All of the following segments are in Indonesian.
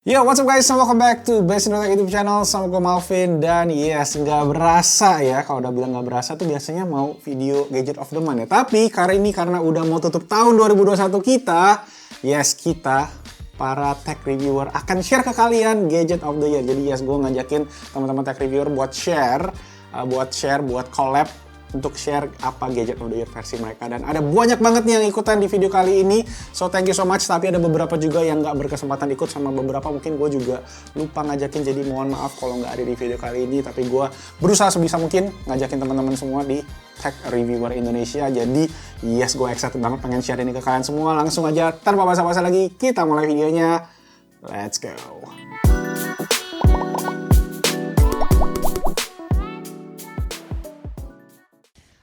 Yo, what's up guys? Welcome back to Best in Tech YouTube channel. Sama gue Malvin. Dan yes, nggak berasa ya. Kalau udah bilang nggak berasa tuh biasanya mau video Gadget of the Month ya. Tapi kali ini karena udah mau tutup tahun 2021 kita, kita para tech reviewer akan share ke kalian Gadget of the Year. Jadi yes, gue ngajakin teman-teman tech reviewer buat share, buat collab untuk share apa Gadget of the Year versi mereka. Dan ada banyak banget nih yang ikutan di video kali ini. So thank you so much. Tapi ada beberapa juga yang nggak berkesempatan ikut, sama beberapa mungkin gue juga lupa ngajakin. Jadi mohon maaf kalau nggak ada di video kali ini. Tapi gue berusaha sebisa mungkin ngajakin teman-teman semua di Tech Reviewer Indonesia. Jadi yes, gue excited banget pengen share ini ke kalian semua. Langsung aja tanpa basa-basi lagi, kita mulai videonya. Let's go.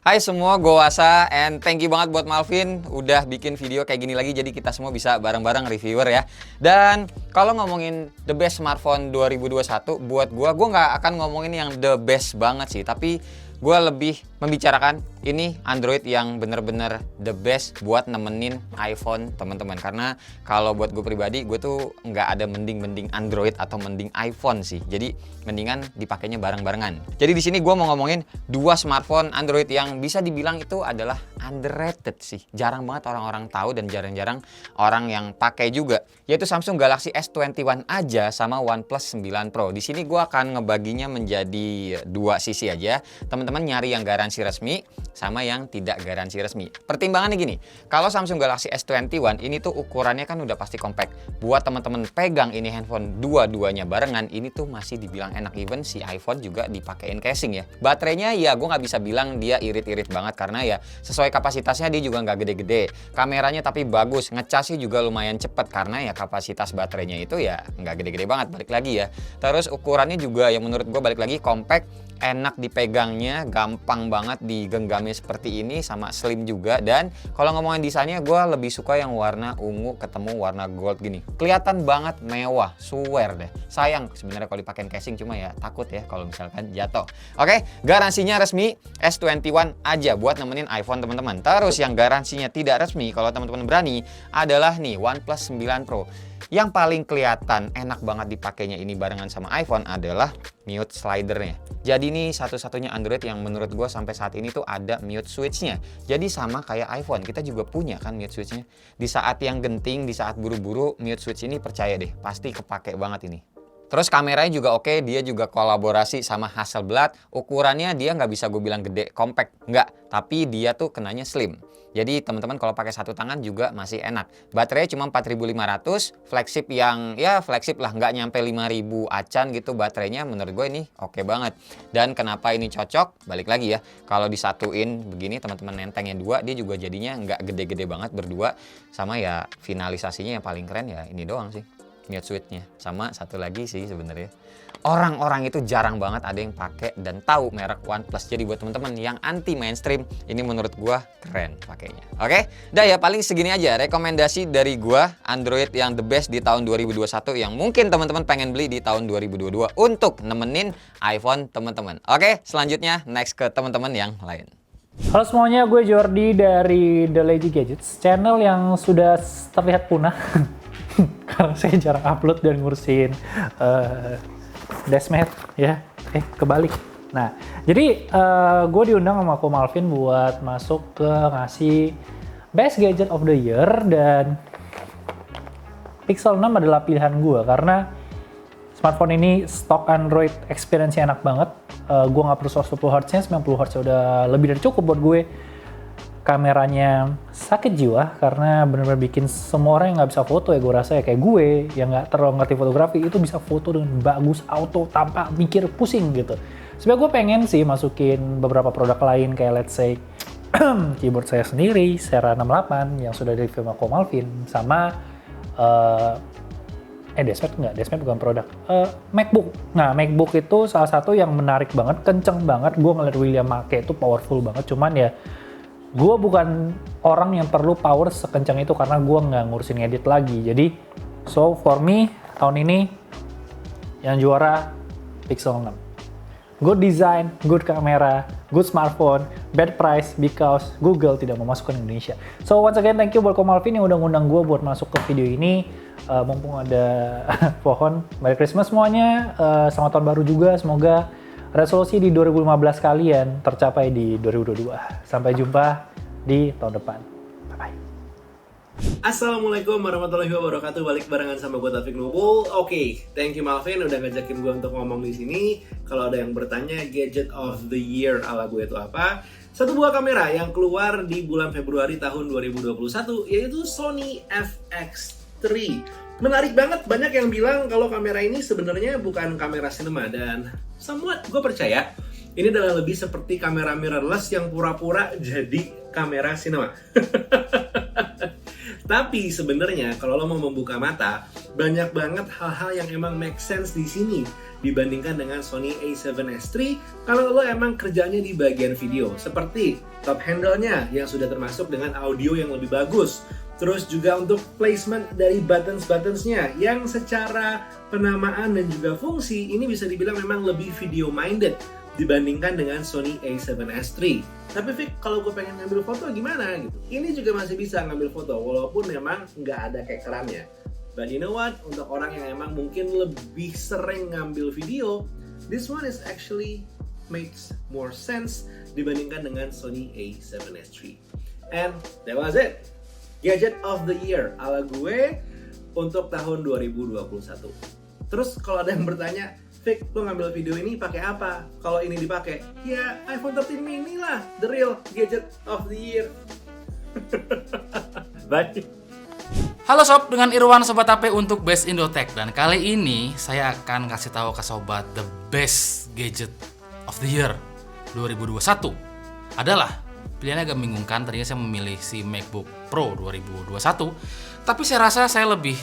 Hai semua, gue Wasa, and thank you banget buat Malvin udah bikin video kayak gini lagi, jadi kita semua bisa bareng-bareng reviewer ya. Dan kalau ngomongin the best smartphone 2021, buat gue nggak akan ngomongin yang the best banget sih, tapi gue lebih membicarakan ini Android yang bener-bener the best buat nemenin iPhone teman-teman. Karena kalau buat gue pribadi, gue tuh nggak ada mending Android atau mending iPhone sih. Jadi mendingan dipakainya bareng-barengan. Jadi di sini gue mau ngomongin dua smartphone Android yang bisa dibilang itu adalah underrated sih. Jarang banget orang-orang tahu dan jarang-jarang orang yang pakai juga. Yaitu Samsung Galaxy S21 aja sama OnePlus 9 Pro. Di sini gue akan ngebaginya menjadi dua sisi aja. Teman-teman nyari yang garansi resmi sama yang tidak garansi resmi. Pertimbangannya gini, kalau Samsung Galaxy S21 ini tuh ukurannya kan udah pasti compact. Buat teman-teman pegang ini handphone dua-duanya barengan, ini tuh masih dibilang enak. Even si iPhone juga dipakein casing ya. Baterainya ya gue nggak bisa bilang dia irit-irit banget, karena ya sesuai kapasitasnya dia juga nggak gede-gede. Kameranya tapi bagus, ngecasnya juga lumayan cepet karena ya kapasitas baterainya itu ya nggak gede-gede banget, balik lagi ya. Terus ukurannya juga yang menurut gue balik lagi compact, enak dipegangnya, gampang banget digenggamnya seperti ini, sama slim juga. Dan kalau ngomongin desainnya, gue lebih suka yang warna ungu ketemu warna gold gini. Kelihatan banget mewah, swear deh. Sayang sebenarnya kalau dipakein casing, cuma ya takut ya kalau misalkan jatuh. Oke, garansinya resmi S21 aja buat nemenin iPhone teman-teman. Terus yang garansinya tidak resmi kalau teman-teman berani adalah nih OnePlus 9 Pro. Yang paling kelihatan enak banget dipakainya ini barengan sama iPhone adalah mute slidernya. Jadi ini satu-satunya Android yang menurut gue sampai saat ini tuh ada mute switch-nya. Jadi sama kayak iPhone, kita juga punya kan mute switch-nya. Di saat yang genting, di saat buru-buru, mute switch ini percaya deh, pasti kepake banget ini. Terus kameranya juga oke, dia juga kolaborasi sama Hasselblad. Ukurannya dia nggak bisa gue bilang gede, compact, nggak. Tapi dia tuh kenanya slim. Jadi teman-teman kalau pakai satu tangan juga masih enak. Baterainya cuma 4500, flagship yang ya flagship lah, nggak nyampe 5000 acan gitu baterainya. Menurut gue ini oke banget. Dan kenapa ini cocok? Balik lagi ya, kalau disatuin begini teman-teman nentengnya dua, dia juga jadinya nggak gede-gede banget berdua. Sama ya finalisasinya yang paling keren ya ini doang sih, mute switch-nya. Sama satu lagi sih sebenarnya, orang-orang itu jarang banget ada yang pakai dan tahu merek OnePlus. Jadi buat teman-teman yang anti mainstream, ini menurut gua keren pakainya. Oke, dah ya paling segini aja rekomendasi dari gua Android yang the best di tahun 2021 yang mungkin teman-teman pengen beli di tahun 2022 untuk nemenin iPhone teman-teman. Oke, selanjutnya next ke teman-teman yang lain. Halo semuanya, gue Jordi dari The Lazy Gadgets, channel yang sudah terlihat punah karena saya jarang upload dan ngurusin Desmet ya, kebalik. Nah, jadi gue diundang sama Ko Malvin buat masuk ke ngasih Best Gadget of the Year, dan Pixel 6 adalah pilihan gue karena smartphone ini stok Android experience-nya enak banget. Gue nggak perlu 120Hz-nya, 90Hz udah lebih dari cukup buat gue. Kameranya sakit jiwa karena benar-benar bikin semua orang yang nggak bisa foto ya, gue rasa ya kayak gue yang nggak terlalu ngerti fotografi itu bisa foto dengan bagus auto tanpa mikir pusing gitu. Sebenarnya gue pengen sih masukin beberapa produk lain kayak let's say keyboard saya sendiri Sera 68 yang sudah di-review sama Ko Malvin, sama Desmet bukan produk, MacBook. Nah, MacBook itu salah satu yang menarik banget, kenceng banget. Gue ngeliat William make itu powerful banget, cuman ya gue bukan orang yang perlu power sekencang itu karena gue nggak ngurusin edit lagi. Jadi, so for me, tahun ini yang juara Pixel 6. Good design, good kamera, good smartphone, bad price because Google tidak memasukkan Indonesia. So once again thank you buat Ko Malvin yang udah ngundang gue buat masuk ke video ini. Mumpung ada pohon, Merry Christmas semuanya, selamat tahun baru juga, semoga resolusi di 2015 kalian tercapai di 2022. Sampai jumpa di tahun depan. Bye-bye. Assalamualaikum warahmatullahi wabarakatuh. Balik barengan sama gue Taufik Nubul. Oke, thank you Malvin udah ngajakin gue untuk ngomong di sini. Kalau ada yang bertanya gadget of the year ala gue itu apa? Satu buah kamera yang keluar di bulan Februari tahun 2021 yaitu Sony FX3. Menarik banget, banyak yang bilang kalau kamera ini sebenarnya bukan kamera cinema dan somewhat gue percaya ini adalah lebih seperti kamera mirrorless yang pura-pura jadi kamera cinema. Tapi sebenarnya kalau lo mau membuka mata, banyak banget hal-hal yang emang make sense di sini dibandingkan dengan Sony a7S III kalau lo emang kerjanya di bagian video, seperti top handle-nya yang sudah termasuk dengan audio yang lebih bagus. Terus juga untuk placement dari buttons-buttonsnya yang secara penamaan dan juga fungsi ini bisa dibilang memang lebih video minded dibandingkan dengan Sony a7S III. Tapi Vic, kalau gue pengen ngambil foto gimana gitu? Ini juga masih bisa ngambil foto walaupun memang nggak ada kekerannya. But you know what? Untuk orang yang emang mungkin lebih sering ngambil video, this one is actually makes more sense dibandingkan dengan Sony a7S III. And that was it. Gadget of the year ala gue untuk tahun 2021. Terus kalau ada yang bertanya, Vic, lo ngambil video ini pakai apa? Kalau ini dipakai, ya iPhone 13 mini lah, the real gadget of the year. Bye. Halo sob, dengan Irwan Sobat HP untuk Best Indotech. Dan kali ini saya akan kasih tahu ke sobat the best gadget of the year 2021 adalah pilihannya agak membingungkan. Tadinya saya memilih si MacBook Pro 2021, tapi saya rasa saya lebih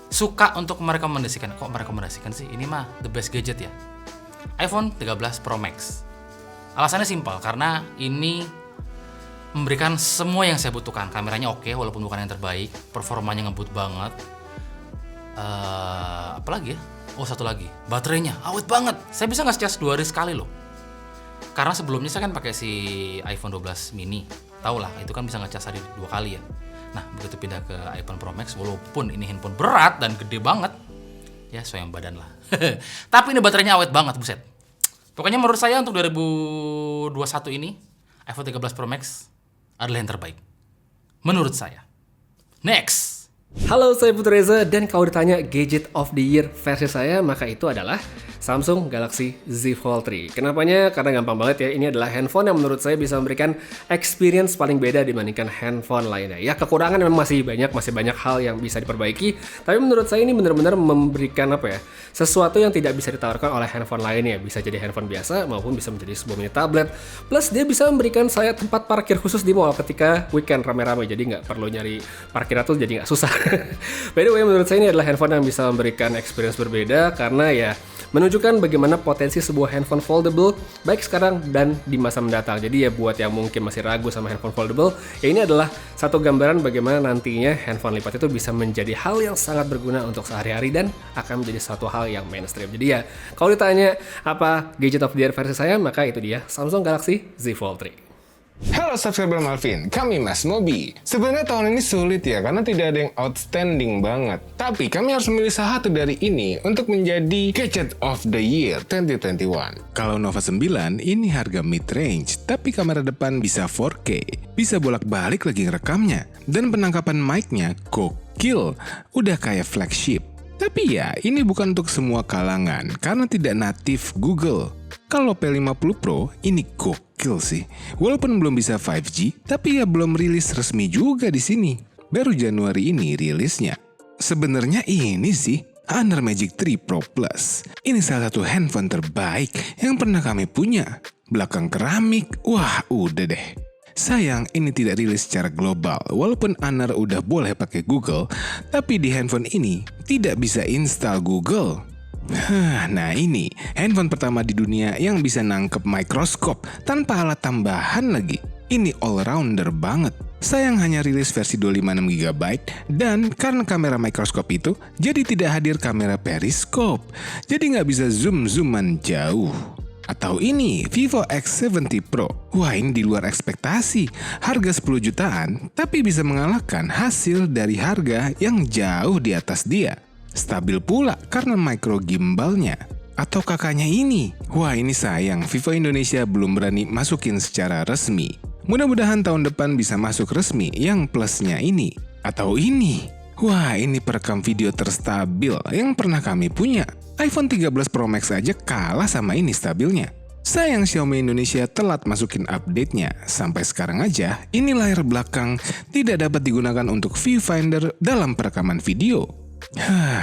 suka untuk merekomendasikan. Kok merekomendasikan sih? Ini mah the best gadget ya. iPhone 13 Pro Max. Alasannya simpel, karena ini memberikan semua yang saya butuhkan. Kameranya oke, walaupun bukan yang terbaik. Performanya ngebut banget. Apalagi ya? Oh, satu lagi. Baterainya awet banget. Saya bisa nge-charge 2 hari sekali loh. Karena sebelumnya saya kan pakai si iPhone 12 mini. Tahu lah, itu kan bisa nge-charge hari 2 kali ya. Nah, begitu pindah ke iPhone Pro Max, walaupun ini handphone berat dan gede banget, ya soalnya badan lah. Tapi ini baterainya awet banget, buset. Pokoknya menurut saya untuk 2021 ini, iPhone 13 Pro Max adalah yang terbaik. Menurut saya. Next! Halo, saya Putu Reza, dan kalau ditanya gadget of the year versi saya, maka itu adalah Samsung Galaxy Z Fold 3. Kenapanya? Karena gampang banget ya, ini adalah handphone yang menurut saya bisa memberikan experience paling beda dibandingkan handphone lainnya. Ya, kekurangan memang masih banyak hal yang bisa diperbaiki, tapi menurut saya ini benar-benar memberikan sesuatu yang tidak bisa ditawarkan oleh handphone lainnya. Bisa jadi handphone biasa maupun bisa menjadi sebuah mini tablet. Plus dia bisa memberikan saya tempat parkir khusus di mall ketika weekend rame-rame, jadi nggak perlu nyari parkir atau jadi nggak susah. By the way, menurut saya ini adalah handphone yang bisa memberikan experience berbeda karena ya menunjukkan bagaimana potensi sebuah handphone foldable baik sekarang dan di masa mendatang. Jadi ya buat yang mungkin masih ragu sama handphone foldable, ya ini adalah satu gambaran bagaimana nantinya handphone lipat itu bisa menjadi hal yang sangat berguna untuk sehari-hari dan akan menjadi satu hal yang mainstream. Jadi ya kalau ditanya apa gadget of the year versi saya, maka itu dia Samsung Galaxy Z Fold 3. Halo subscriber Malvin, kami Mas Mobi. Sebenarnya tahun ini sulit ya, karena tidak ada yang outstanding banget. Tapi kami harus memilih salah satu dari ini untuk menjadi Gadget of the Year 2021. Kalau Nova 9, ini harga mid-range, tapi kamera depan bisa 4K. Bisa bolak-balik lagi ngerekamnya. Dan penangkapan mic-nya gokil, udah kayak flagship. Tapi ya, ini bukan untuk semua kalangan, karena tidak natif Google. Kalau P50 Pro, ini gokil sih. Walaupun belum bisa 5G, tapi ya belum rilis resmi juga di sini. Baru Januari ini rilisnya. Sebenarnya ini sih, Honor Magic 3 Pro Plus. Ini salah satu handphone terbaik yang pernah kami punya. Belakang keramik, wah udah deh. Sayang ini tidak rilis secara global, walaupun Honor udah boleh pakai Google, tapi di handphone ini tidak bisa install Google. Nah ini, handphone pertama di dunia yang bisa nangkep mikroskop tanpa alat tambahan lagi. Ini all-rounder banget. Sayang hanya rilis versi 256GB, dan karena kamera mikroskop itu, jadi tidak hadir kamera periskop. Jadi nggak bisa zoom-zooman jauh. Atau ini Vivo X70 Pro. Wah, ini di luar ekspektasi. Harga 10 jutaan, tapi bisa mengalahkan hasil dari harga yang jauh di atas dia. Stabil pula karena micro gimbalnya. Atau kakaknya ini. Wah, ini sayang Vivo Indonesia belum berani masukin secara resmi. Mudah-mudahan tahun depan bisa masuk resmi yang plusnya ini. Atau ini. Wah, ini perekam video terstabil yang pernah kami punya. iPhone 13 Pro Max aja kalah sama ini stabilnya. Sayang Xiaomi Indonesia telat masukin update-nya. Sampai sekarang aja, ini layar belakang tidak dapat digunakan untuk viewfinder dalam perekaman video.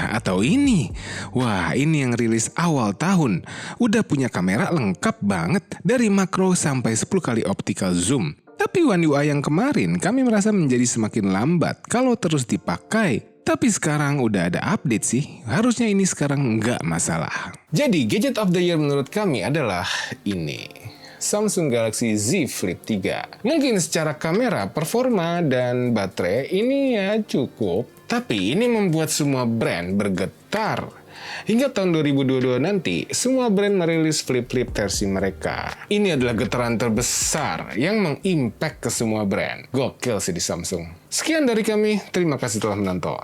Atau ini. Wah, ini yang rilis awal tahun. Udah punya kamera lengkap banget dari makro sampai 10 kali optical zoom. Tapi One UI yang kemarin kami merasa menjadi semakin lambat kalau terus dipakai. Tapi sekarang udah ada update sih, harusnya ini sekarang nggak masalah. Jadi gadget of the year menurut kami adalah ini. Samsung Galaxy Z Flip 3. Mungkin secara kamera, performa, dan baterai ini ya cukup. Tapi ini membuat semua brand bergetar. Hingga tahun 2022 nanti, semua brand merilis flip-flip versi mereka. Ini adalah getaran terbesar yang mengimpact ke semua brand. Gokil sih di Samsung. Sekian dari kami, terima kasih telah menonton.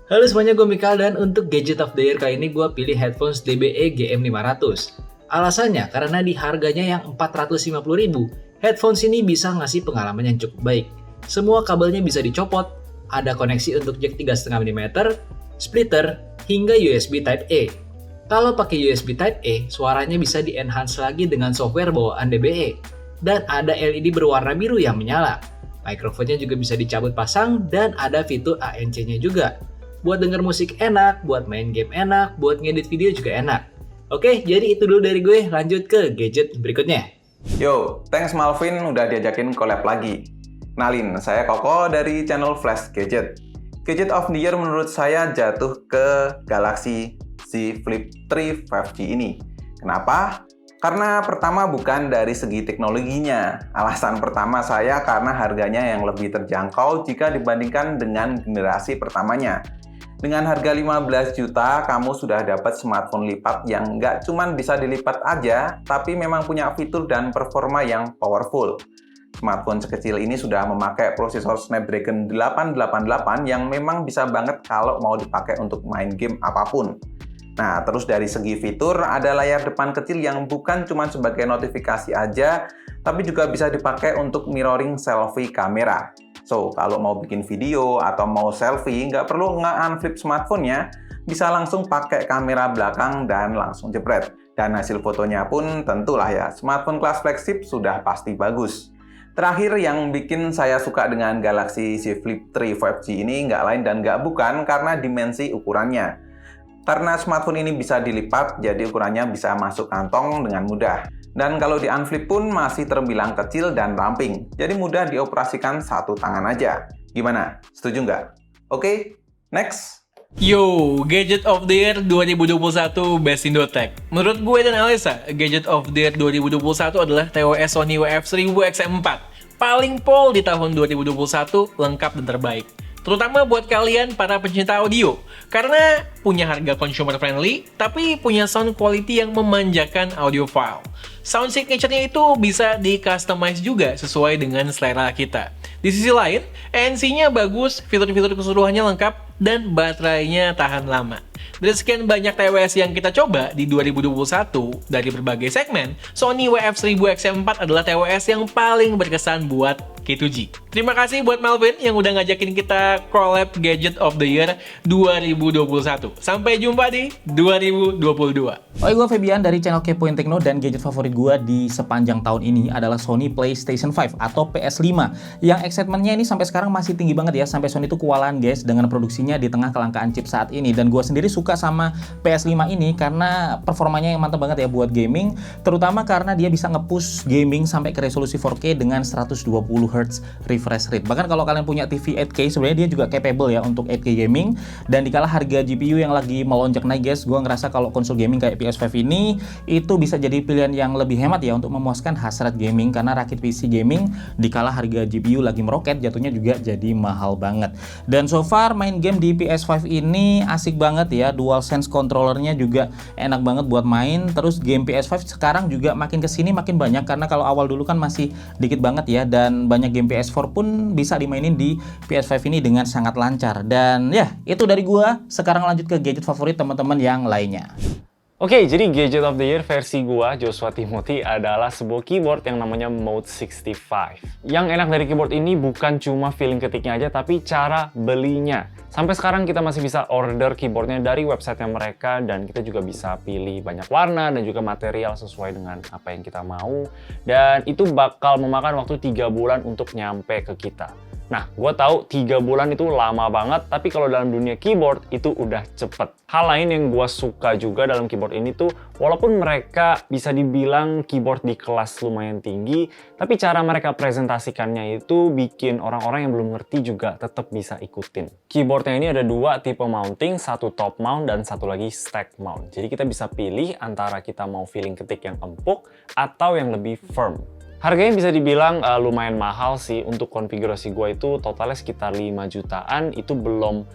Halo semuanya, gue Mikal dan untuk Gadget of the Year kali ini gue pilih headphones DBE GM500. Alasannya karena di harganya yang 450.000, headphones ini bisa ngasih pengalaman yang cukup baik. Semua kabelnya bisa dicopot, ada koneksi untuk jack 3,5 mm, splitter, hingga USB Type-A. Kalau pakai USB Type-A, suaranya bisa di-enhance lagi dengan software bawaan DBE. Dan ada LED berwarna biru yang menyala. Mikrofonnya juga bisa dicabut pasang dan ada fitur ANC-nya juga. Buat denger musik enak, buat main game enak, buat ngedit video juga enak. Oke, jadi itu dulu dari gue, lanjut ke gadget berikutnya. Yo, thanks Malvin udah diajakin collab lagi. Kenalin, saya Koko dari channel Flash Gadget. Gadget of the Year menurut saya jatuh ke Galaxy Z Flip 3 5G ini. Kenapa? Karena pertama bukan dari segi teknologinya. Alasan pertama saya karena harganya yang lebih terjangkau jika dibandingkan dengan generasi pertamanya. Dengan harga 15 juta, kamu sudah dapat smartphone lipat yang nggak cuma bisa dilipat aja, tapi memang punya fitur dan performa yang powerful. Smartphone sekecil ini sudah memakai prosesor Snapdragon 888 yang memang bisa banget kalau mau dipakai untuk main game apapun. Nah, terus dari segi fitur, ada layar depan kecil yang bukan cuma sebagai notifikasi aja, tapi juga bisa dipakai untuk mirroring selfie kamera. So, kalau mau bikin video atau mau selfie, nggak perlu nge-unflip smartphone-nya, bisa langsung pakai kamera belakang dan langsung jepret. Dan hasil fotonya pun tentulah ya, smartphone kelas flagship sudah pasti bagus. Terakhir yang bikin saya suka dengan Galaxy Z Flip 3 5G ini nggak lain dan nggak bukan karena dimensi ukurannya. Karena smartphone ini bisa dilipat, jadi ukurannya bisa masuk kantong dengan mudah. Dan kalau di unflip pun masih terbilang kecil dan ramping, jadi mudah dioperasikan satu tangan aja. Gimana? Setuju nggak? Oke, next! Yo, Gadget of the Year 2021 Best Indotech. Menurut gue dan Alisa, Gadget of the Year 2021 adalah TWS Sony WF-1000XM4. Paling pol di tahun 2021, lengkap dan terbaik. Terutama buat kalian para pencinta audio. Karena punya harga consumer friendly, tapi punya sound quality yang memanjakan audiophile. Sound signature-nya itu bisa di-customize juga sesuai dengan selera kita. Di sisi lain, ANC-nya bagus, fitur-fitur keseluruhannya lengkap, dan baterainya tahan lama. Dari sekian banyak TWS yang kita coba di 2021 dari berbagai segmen, Sony WF-1000XM4 adalah TWS yang paling berkesan buat K2G. Terima kasih buat Malvin yang udah ngajakin kita collab Gadget of the Year 2021. Sampai jumpa di 2022. Oi, gue Febian dari channel Kepoin Tekno dan gadget favorit gue di sepanjang tahun ini adalah Sony PlayStation 5 atau PS5 yang excitementnya ini sampai sekarang masih tinggi banget ya, sampai Sony itu kewalahan guys dengan produksinya di tengah kelangkaan chip saat ini. Dan gue sendiri suka sama PS5 ini karena performanya yang mantap banget ya buat gaming, terutama karena dia bisa nge-push gaming sampai ke resolusi 4K dengan 120Hz Hz refresh rate. Bahkan kalau kalian punya TV 8K sebenarnya dia juga capable ya untuk 8K gaming. Dan dikala harga GPU yang lagi melonjak naik guys, gue ngerasa kalau konsol gaming kayak PS5 ini itu bisa jadi pilihan yang lebih hemat ya untuk memuaskan hasrat gaming, karena rakit PC gaming dikala harga GPU lagi meroket jatuhnya juga jadi mahal banget. Dan so far main game di PS5 ini asik banget ya, DualSense controllernya juga enak banget buat main. Terus game PS5 sekarang juga makin kesini makin banyak, karena kalau awal dulu kan masih dikit banget ya, dan banyak game PS4 pun bisa dimainin di PS5 ini dengan sangat lancar. Dan ya itu dari gua, sekarang lanjut ke gadget favorit teman-teman yang lainnya. Oke, jadi Gadget of the Year versi gua, Joshua Timothy, adalah sebuah keyboard yang namanya Mode 65. Yang enak dari keyboard ini bukan cuma feeling ketiknya aja, tapi cara belinya. Sampai sekarang kita masih bisa order keyboardnya dari websitenya mereka, dan kita juga bisa pilih banyak warna dan juga material sesuai dengan apa yang kita mau. Dan itu bakal memakan waktu 3 bulan untuk nyampe ke kita. Nah, gue tahu 3 bulan itu lama banget, tapi kalau dalam dunia keyboard itu udah cepet. Hal lain yang gue suka juga dalam keyboard ini tuh, walaupun mereka bisa dibilang keyboard di kelas lumayan tinggi, tapi cara mereka presentasikannya itu bikin orang-orang yang belum ngerti juga tetap bisa ikutin. Keyboardnya ini ada 2 tipe mounting, satu top mount dan satu lagi stack mount. Jadi kita bisa pilih antara kita mau feeling ketik yang empuk atau yang lebih firm. Harganya bisa dibilang lumayan mahal sih. Untuk konfigurasi gue itu totalnya sekitar 5 jutaan, itu belum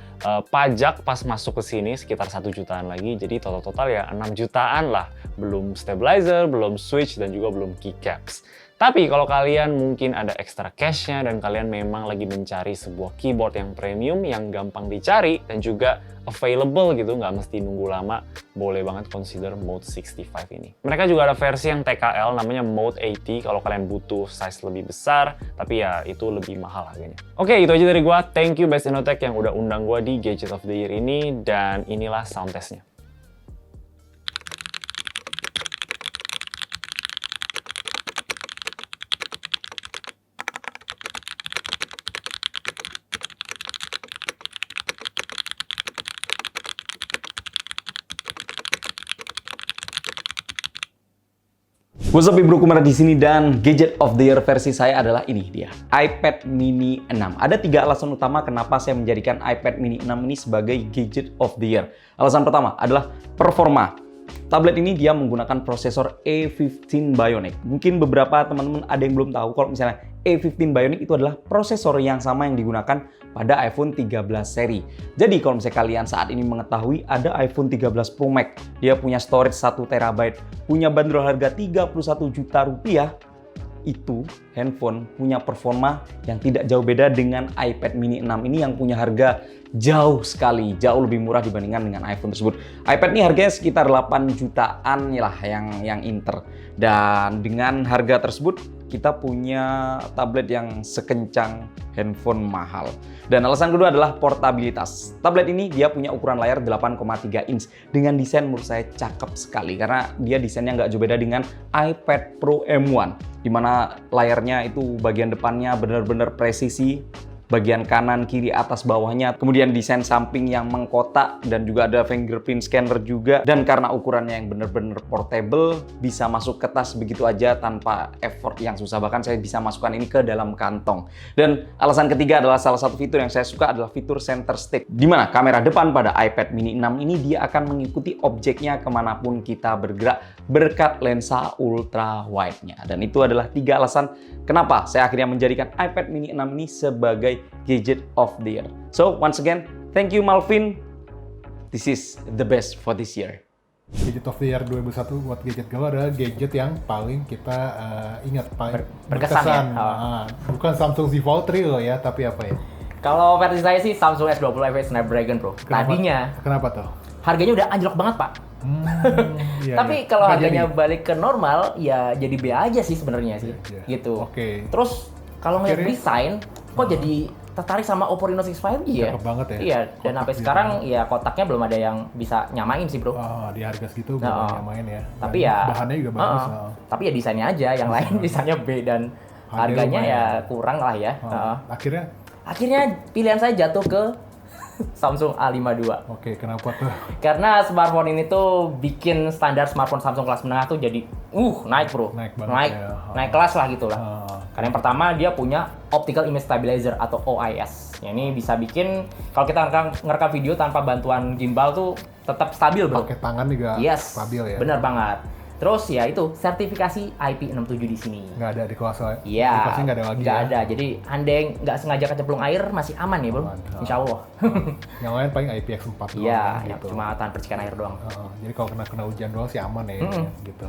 pajak pas masuk ke sini sekitar 1 jutaan lagi, jadi total-total ya 6 jutaan lah. Belum stabilizer, belum switch, dan juga belum keycaps. Tapi kalau kalian mungkin ada extra cash-nya dan kalian memang lagi mencari sebuah keyboard yang premium, yang gampang dicari dan juga available gitu, nggak mesti nunggu lama, boleh banget consider Mode 65 ini. Mereka juga ada versi yang TKL namanya Mode 80 kalau kalian butuh size lebih besar, tapi ya itu lebih mahal harganya. Oke, itu aja dari gua. Thank you Best Indotech yang udah undang gua di Gadget of the Year ini, dan inilah sound testnya. What's up bro, Kumar di sini, dan Gadget of the Year versi saya adalah ini dia, iPad Mini 6. Ada 3 alasan utama kenapa saya menjadikan iPad Mini 6 ini sebagai Gadget of the Year. Alasan pertama adalah performa. Tablet ini dia menggunakan prosesor A15 Bionic. Mungkin beberapa teman-teman ada yang belum tahu kalau misalnya A15 Bionic itu adalah prosesor yang sama yang digunakan pada iPhone 13 seri. Jadi kalau misalnya kalian saat ini mengetahui ada iPhone 13 Pro Max, dia punya storage 1 TB, punya bandrol harga 31 juta rupiah, itu handphone punya performa yang tidak jauh beda dengan iPad Mini 6 ini yang punya harga jauh sekali, jauh lebih murah dibandingkan dengan iPhone tersebut. iPad ini harganya sekitar 8 jutaan lah yang inter. Dan dengan harga tersebut kita punya tablet yang sekencang handphone mahal. Dan alasan kedua adalah portabilitas. Tablet ini dia punya ukuran layar 8,3 inch dengan desain menurut saya cakep sekali, karena dia desainnya nggak jauh beda dengan iPad Pro M1, dimana layarnya itu bagian depannya benar-benar presisi, bagian kanan, kiri, atas, bawahnya. Kemudian desain samping yang mengkotak dan juga ada fingerprint scanner juga. Dan karena ukurannya yang benar-benar portable, bisa masuk ke tas begitu aja tanpa effort yang susah. Bahkan saya bisa masukkan ini ke dalam kantong. Dan alasan ketiga adalah salah satu fitur yang saya suka adalah fitur center stick, di mana kamera depan pada iPad Mini 6 ini dia akan mengikuti objeknya kemanapun kita bergerak berkat lensa ultra wide-nya. Dan itu adalah 3 alasan kenapa saya akhirnya menjadikan iPad Mini 6 ini sebagai Gadget of the Year. So once again, thank you Malvin. This is the best for this year. Gadget of the Year 2001 buat gadget gue adalah gadget yang paling kita ingat, paling berkesan. Ya? Bukan Samsung Z Fold 3 loh ya, tapi apa ya? Kalau versi saya sih Samsung S20 FE Snapdragon Bro. Tadinya. Kenapa tuh? Harganya udah anjlok banget Pak. Iya, tapi kalau harganya balik ke normal, ya jadi B aja sih sebenarnya sih. Gitu. Oke. Terus kalau ngeliat desain, kok jadi tertarik sama Oppo Reno 6 5G ya? Cakep banget ya. Iya, dan sampai sekarang ya kotaknya belum ada yang bisa nyamain sih Bro. Oh, di harga segitu belum nyamain ya. Tapi ya bahannya juga bagus. Tapi ya desainnya aja, yang lain desainnya B dan harganya ya kurang lah ya. Akhirnya pilihan saya jatuh ke Samsung A52. Oke, kenapa tuh? Karena smartphone ini tuh bikin standar smartphone Samsung kelas menengah tuh jadi naik bro. Naik banget ya. Naik kelas lah gitu lah. Karena yang pertama dia punya Optical Image Stabilizer atau OIS. Ya, ini bisa bikin kalau kita ngerekam video tanpa bantuan gimbal tuh tetap stabil bro. Pakai tangan juga stabil ya. Bener banget. Terus ya itu sertifikasi IP67 di sini. Nggak ada di kelas lain. Iya. Di kelasnya nggak ada lagi. Nggak ya? ada. Jadi andai nggak sengaja kecemplung air masih aman ya bro. Insya Allah. Yang lain paling IPX4 doang. Iya. Gitu. Cuma tahan percikan air doang. Jadi kalau kena hujan doang sih aman ya. Gitu.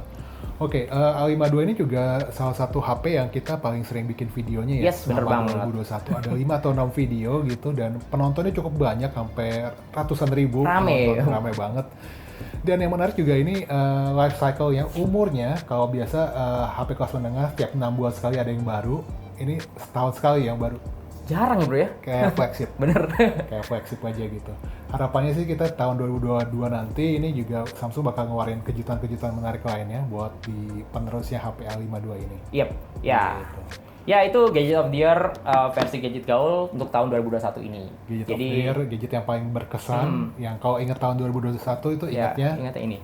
Oke, A52 ini juga salah satu HP yang kita paling sering bikin videonya ya. Yes, bener banget. 2021 ada 5 atau 6 video gitu dan penontonnya cukup banyak sampai ratusan ribu. Rame banget. Dan yang menarik juga ini life cycle-nya, umurnya kalau biasa HP kelas menengah tiap 6 bulan sekali ada yang baru. Ini setahun sekali yang baru. Jarang ya bro ya? Kayak flagship. Bener. Kayak flagship aja gitu. Harapannya sih kita tahun 2022 nanti ini juga Samsung bakal ngeluarin kejutan-kejutan menarik lainnya buat di penerusnya HP A52 ini. Yep, ya. Gitu. Ya itu Gadget of the Year versi gadget gaul untuk tahun 2021 ini. Gadget of the Year, gadget yang paling berkesan, yang kalau ingat tahun 2021 itu ingatnya ini.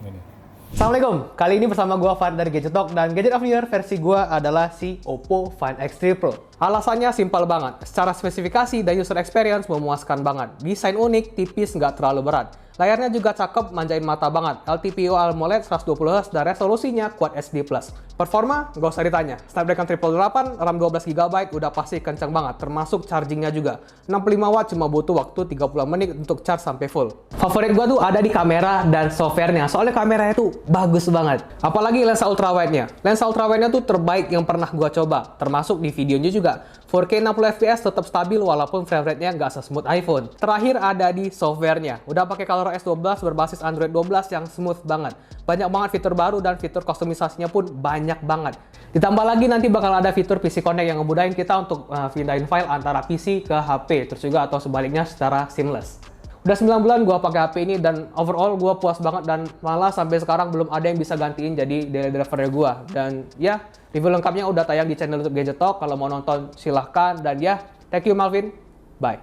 Assalamualaikum, kali ini bersama gue Fahd dari Gadget Talk dan Gadget of the Year versi gue adalah si Oppo Find X3 Pro. Alasannya simpel banget, secara spesifikasi dan user experience memuaskan banget. Desain unik, tipis, nggak terlalu berat. Layarnya juga cakep, manjain mata banget. LTPO AMOLED 120Hz dan resolusinya Quad HD+. Performa, nggak usah ditanya. Snapdragon 888, RAM 12GB udah pasti kenceng banget, termasuk chargingnya juga. 65 Watt cuma butuh waktu 30 menit untuk charge sampai full. Favorit gua tuh ada di kamera dan softwarenya, soalnya kameranya tuh bagus banget. Apalagi lensa ultrawide-nya. Lensa ultrawide-nya tuh terbaik yang pernah gua coba, termasuk di videonya juga. 4K 60fps tetap stabil walaupun frame rate-nya nggak sesmooth iPhone. Terakhir ada di softwarenya. Udah pakai ColorOS 12 berbasis Android 12 yang smooth banget. Banyak banget fitur baru dan fitur kustomisasinya pun banyak banget. Ditambah lagi nanti bakal ada fitur PC Connect yang ngemudahin kita untuk pindahin file antara PC ke HP, terus juga atau sebaliknya secara seamless. Udah 9 bulan gue pakai HP ini dan overall gue puas banget dan malah sampai sekarang belum ada yang bisa gantiin jadi daily driver gue. Dan ya, review lengkapnya udah tayang di channel YouTube Gadget Talk. Kalau mau nonton silahkan dan ya, thank you Malvin. Bye.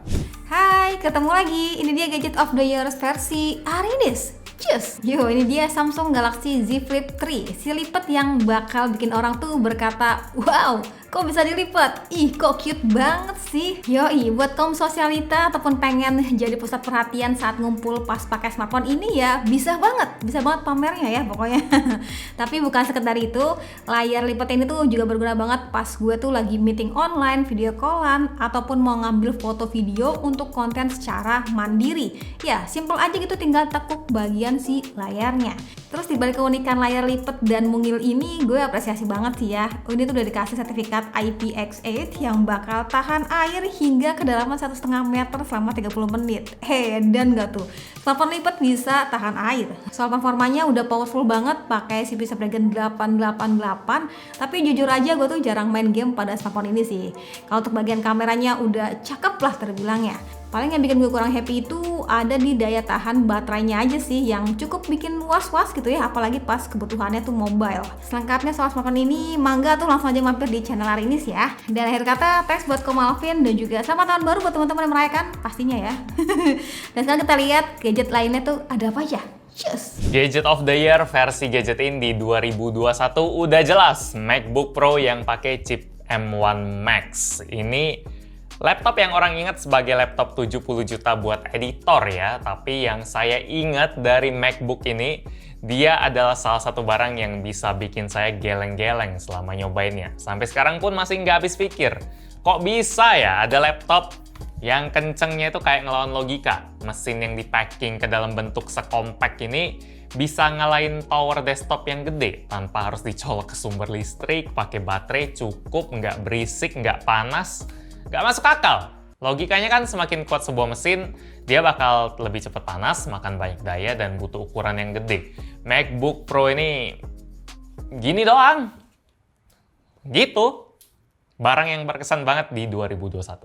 Hai, ketemu lagi. Ini dia Gadget of the Year versi Aridis. Cus. Yo, ini dia Samsung Galaxy Z Flip 3. Si lipat yang bakal bikin orang tuh berkata, wow, kok bisa dilipat? Ih, kok cute banget sih. Yoi, buat kaum sosialita ataupun pengen jadi pusat perhatian saat ngumpul pas pakai smartphone ini ya bisa banget pamernya ya pokoknya. Tapi bukan sekedar itu, layar lipat ini tuh juga berguna banget pas gue tuh lagi meeting online, video callan, ataupun mau ngambil foto video untuk konten secara mandiri. Ya, simple aja gitu, tinggal tekuk bagian si layarnya. Terus dibalik keunikan layar lipat dan mungil ini, gue apresiasi banget sih ya. Ini tuh udah dikasih sertifikat IPX8 yang bakal tahan air hingga kedalaman 1,5 meter selama 30 menit. Dan gak tuh, smartphone lipat bisa tahan air. Soal performanya udah powerful banget, pakai CPU Snapdragon 888. Tapi jujur aja gue tuh jarang main game pada smartphone ini sih. Kalau untuk bagian kameranya udah cakep lah terbilangnya. Paling yang bikin gue kurang happy itu ada di daya tahan baterainya aja sih, yang cukup bikin was-was gitu ya, apalagi pas kebutuhannya tuh mobile. Selengkapnya soal smartphone ini, mangga tuh langsung aja mampir di channel Aridis ya. Dan akhir kata, thanks buat Ko Malvin dan juga selamat tahun baru buat teman-teman yang merayakan pastinya ya. Dan sekarang kita lihat gadget lainnya tuh ada apa aja. Cheers. Gadget of the Year versi Gadget In di 2021 udah jelas, MacBook Pro yang pakai chip M1 Max. Ini laptop yang orang ingat sebagai laptop 70 juta buat editor ya, tapi yang saya ingat dari MacBook ini, dia adalah salah satu barang yang bisa bikin saya geleng-geleng selama nyobainnya. Sampai sekarang pun masih nggak habis pikir, kok bisa ya ada laptop yang kencengnya itu kayak ngelawan logika. Mesin yang dipacking ke dalam bentuk sekompak ini bisa ngalahin power desktop yang gede tanpa harus dicolok ke sumber listrik, pakai baterai cukup, nggak berisik, nggak panas. Gak masuk akal. Logikanya kan semakin kuat sebuah mesin, dia bakal lebih cepat panas, makan banyak daya, dan butuh ukuran yang gede. MacBook Pro ini gini doang. Gitu. Barang yang berkesan banget di 2021.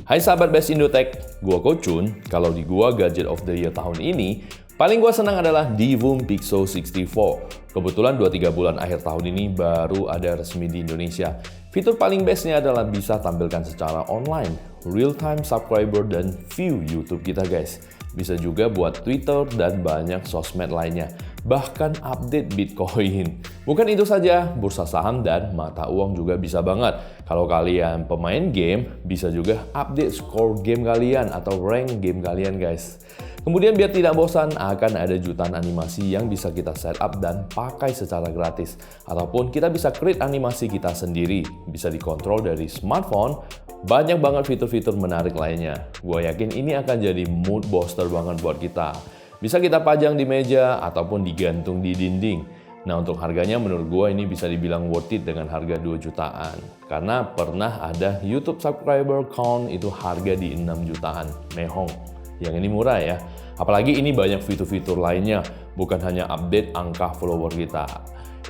Hai sahabat Best Indotech, gua Kocun. Kalau di gua Gadget of the Year tahun ini, paling gua senang adalah Divum Pixel 64. Kebetulan 2-3 bulan akhir tahun ini baru ada resmi di Indonesia. Fitur paling bestnya adalah bisa tampilkan secara online, real-time subscriber dan view YouTube kita guys. Bisa juga buat Twitter dan banyak sosmed lainnya, bahkan update Bitcoin. Bukan itu saja, bursa saham dan mata uang juga bisa banget. Kalau kalian pemain game, bisa juga update score game kalian atau rank game kalian guys. Kemudian biar tidak bosan, akan ada jutaan animasi yang bisa kita setup dan pakai secara gratis. Ataupun kita bisa create animasi kita sendiri, bisa dikontrol dari smartphone. Banyak banget fitur-fitur menarik lainnya. Gue yakin ini akan jadi mood booster banget buat kita. Bisa kita pajang di meja ataupun digantung di dinding. Nah untuk harganya menurut gue ini bisa dibilang worth it dengan harga 2 jutaan. Karena pernah ada YouTube subscriber count itu harga di 6 jutaan. Mehong. Yang ini murah ya. Apalagi ini banyak fitur-fitur lainnya. Bukan hanya update angka follower kita.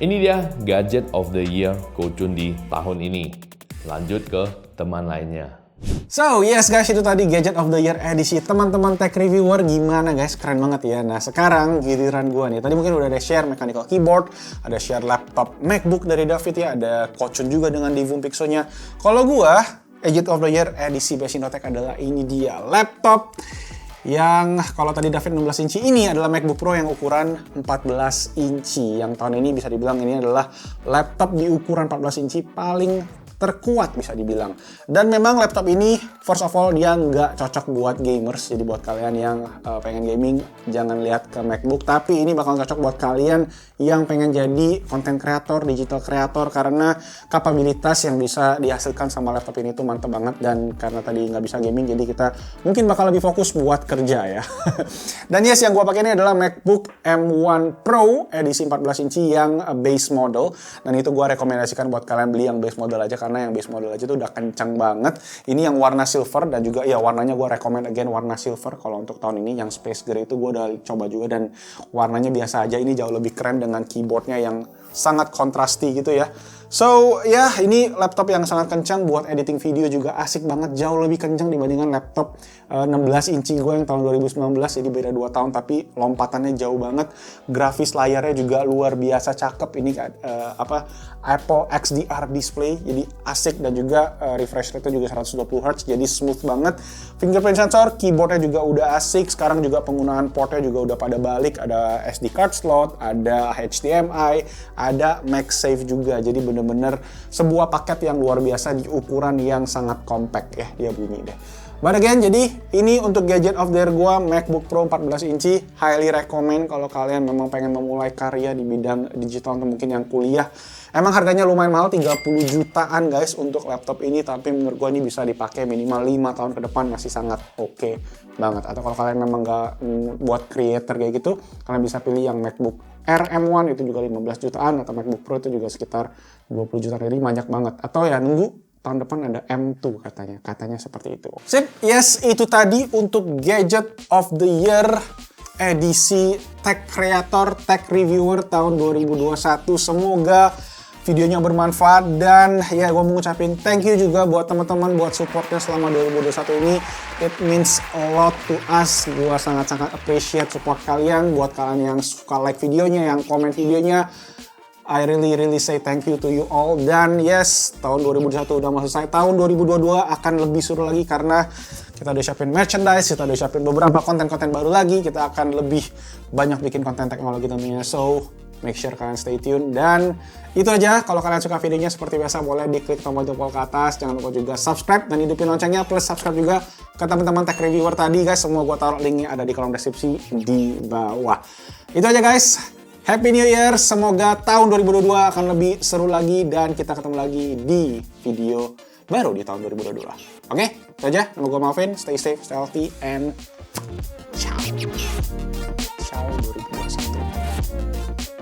Ini dia Gadget of the Year Kocun di tahun ini. Lanjut ke teman lainnya. So, yes guys, itu tadi Gadget of the Year edisi teman-teman tech reviewer. Gimana guys? Keren banget ya. Nah, sekarang giliran gua nih. Tadi mungkin udah ada share mechanical keyboard, ada share laptop MacBook dari David ya, ada Kocun juga dengan Divum Pixo-nya. Kalau gua, Gadget of the Year edisi Best Indotech adalah ini dia, laptop yang kalau tadi David 16 inci, ini adalah MacBook Pro yang ukuran 14 inci. Yang tahun ini bisa dibilang ini adalah laptop di ukuran 14 inci paling terkuat bisa dibilang. Dan memang laptop ini first of all dia nggak cocok buat gamers. Jadi buat kalian yang pengen gaming jangan lihat ke MacBook, tapi ini bakal cocok buat kalian yang pengen jadi content creator, digital creator, karena kapabilitas yang bisa dihasilkan sama laptop ini tuh mantep banget. Dan karena tadi nggak bisa gaming, jadi kita mungkin bakal lebih fokus buat kerja ya. Dan yes, yang gua pakai ini adalah MacBook M1 Pro edisi 14 inci yang base model. Dan itu gua rekomendasikan buat kalian beli yang base model aja, karena yang base model aja tuh udah kencang banget. Ini yang warna silver dan juga ya warnanya gue recommend again warna silver. Kalau untuk tahun ini yang space gray itu gue udah coba juga dan warnanya biasa aja. Ini jauh lebih keren dengan keyboardnya yang sangat kontrasti gitu ya. So ya ini laptop yang sangat kencang buat editing video juga asik banget, jauh lebih kencang dibandingkan laptop 16 inci gue yang tahun 2019, jadi beda 2 tahun tapi lompatannya jauh banget. Grafis layarnya juga luar biasa cakep, ini Apple XDR display jadi asik dan juga refresh rate juga 120 Hz jadi smooth banget. Fingerprint sensor, keyboardnya juga udah asik, sekarang juga penggunaan portnya juga udah pada balik, ada SD card slot, ada HDMI, ada MagSafe juga, jadi bener-bener sebuah paket yang luar biasa di ukuran yang sangat compact ya dia bunyi deh. But again, jadi ini untuk gadget of the year gua, MacBook Pro 14 inci, highly recommend kalau kalian memang pengen memulai karya di bidang digital atau mungkin yang kuliah. Emang harganya lumayan mahal, 30 jutaan guys untuk laptop ini, tapi menurut gua ini bisa dipakai minimal 5 tahun ke depan masih sangat oke banget. Atau kalau kalian memang nggak buat creator kayak gitu, kalian bisa pilih yang MacBook Air M1 itu juga 15 jutaan, atau MacBook Pro itu juga sekitar 20 jutaan, jadi banyak banget. Atau ya nunggu tahun depan ada M2 katanya seperti itu. Sip, yes itu tadi untuk Gadget of the Year edisi Tech Creator, Tech Reviewer tahun 2021. Semoga videonya bermanfaat dan ya gue mau ngucapin thank you juga buat teman-teman buat supportnya selama 2021 ini. It means a lot to us. Gue sangat-sangat appreciate support kalian. Buat kalian yang suka like videonya, yang komen videonya, I really say thank you to you all. Dan yes, tahun 2021 udah mau selesai. Tahun 2022 akan lebih seru lagi karena kita udah siapin merchandise, kita udah siapin beberapa konten-konten baru lagi. Kita akan lebih banyak bikin konten teknologi tentunya. So, make sure kalian stay tune. Dan itu aja. Kalau kalian suka videonya seperti biasa boleh diklik tombol jempol ke atas. Jangan lupa juga subscribe dan hidupin loncengnya. Plus subscribe juga ke teman-teman tech reviewer tadi guys. Semua gue taruh linknya ada di kolom deskripsi di bawah. Itu aja guys. Happy New Year, semoga tahun 2022 akan lebih seru lagi dan kita ketemu lagi di video baru di tahun 2022. Oke, itu aja. Nama gue Malvin, stay safe, stay healthy, and ciao. Ciao 2021.